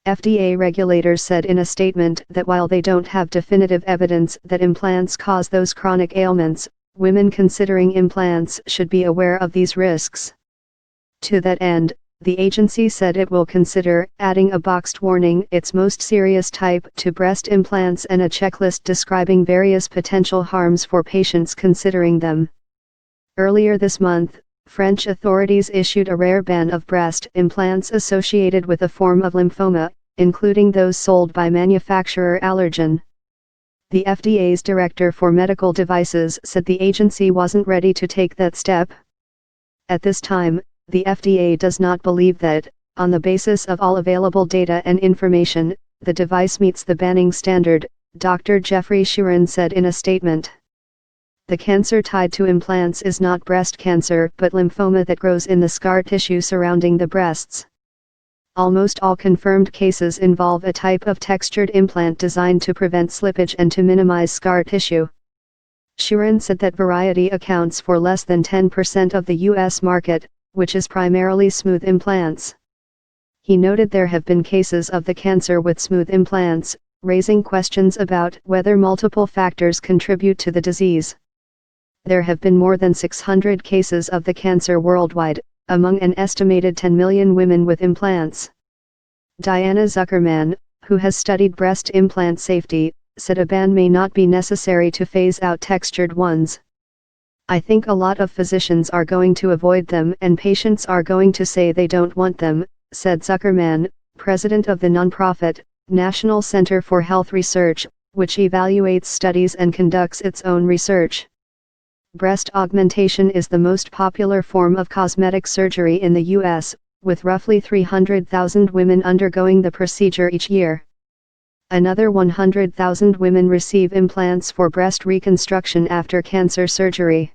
FDA regulators said in a statement that while they don't have definitive evidence that implants cause those chronic ailments, women considering implants should be aware of these risks. To that end, the agency said it will consider adding a boxed warning, its most serious type, to breast implants and a checklist describing various potential harms for patients considering them. Earlier this month, French authorities issued a rare ban of breast implants associated with a form of lymphoma, including those sold by manufacturer Allergan. The FDA's director for medical devices said the agency wasn't ready to take that step. At this time, the FDA does not believe that, on the basis of all available data and information, the device meets the banning standard, Dr. Jeffrey Shuren said in a statement. The cancer tied to implants is not breast cancer but lymphoma that grows in the scar tissue surrounding the breasts. Almost all confirmed cases involve a type of textured implant designed to prevent slippage and to minimize scar tissue. Shuren said that variety accounts for less than 10% of the U.S. market, which is primarily smooth implants. He noted there have been cases of the cancer with smooth implants, raising questions about whether multiple factors contribute to the disease. There have been more than 600 cases of the cancer worldwide, among an estimated 10 million women with implants. Diana Zuckerman, who has studied breast implant safety, said a ban may not be necessary to phase out textured ones. I think a lot of physicians are going to avoid them and patients are going to say they don't want them, said Zuckerman, president of the nonprofit, National Center for Health Research, which evaluates studies and conducts its own research. Breast augmentation is the most popular form of cosmetic surgery in the U.S., with roughly 300,000 women undergoing the procedure each year. Another 100,000 women receive implants for breast reconstruction after cancer surgery.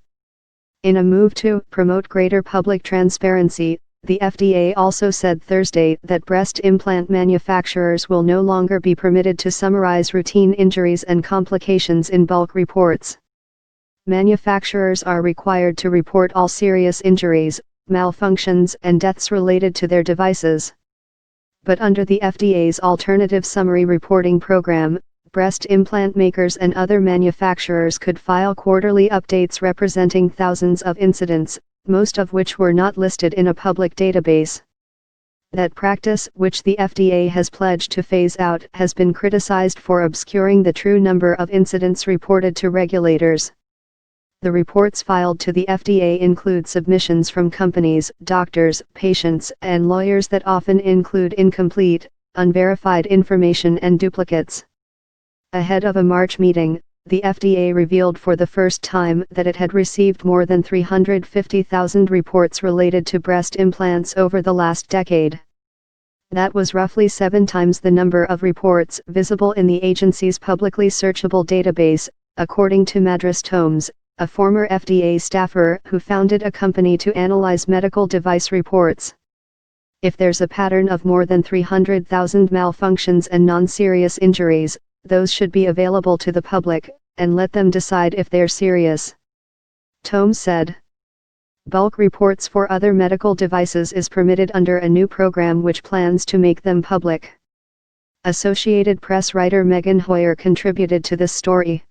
In a move to promote greater public transparency, the FDA also said Thursday that breast implant manufacturers will no longer be permitted to summarize routine injuries and complications in bulk reports. Manufacturers are required to report all serious injuries, malfunctions and deaths related to their devices. But under the FDA's Alternative Summary Reporting Program, breast implant makers and other manufacturers could file quarterly updates representing thousands of incidents, most of which were not listed in a public database. That practice, which the FDA has pledged to phase out, has been criticized for obscuring the true number of incidents reported to regulators. The reports filed to the FDA include submissions from companies, doctors, patients, and lawyers that often include incomplete, unverified information and duplicates. Ahead of a March meeting, the FDA revealed for the first time that it had received more than 350,000 reports related to breast implants over the last decade. That was roughly 7 times the number of reports visible in the agency's publicly searchable database, according to Madras Tomes, a former FDA staffer who founded a company to analyze medical device reports. If there's a pattern of more than 300,000 malfunctions and non-serious injuries, those should be available to the public, and let them decide if they're serious. Tomes said. Bulk reports for other medical devices is permitted under a new program which plans to make them public. Associated Press writer Megan Hoyer contributed to this story.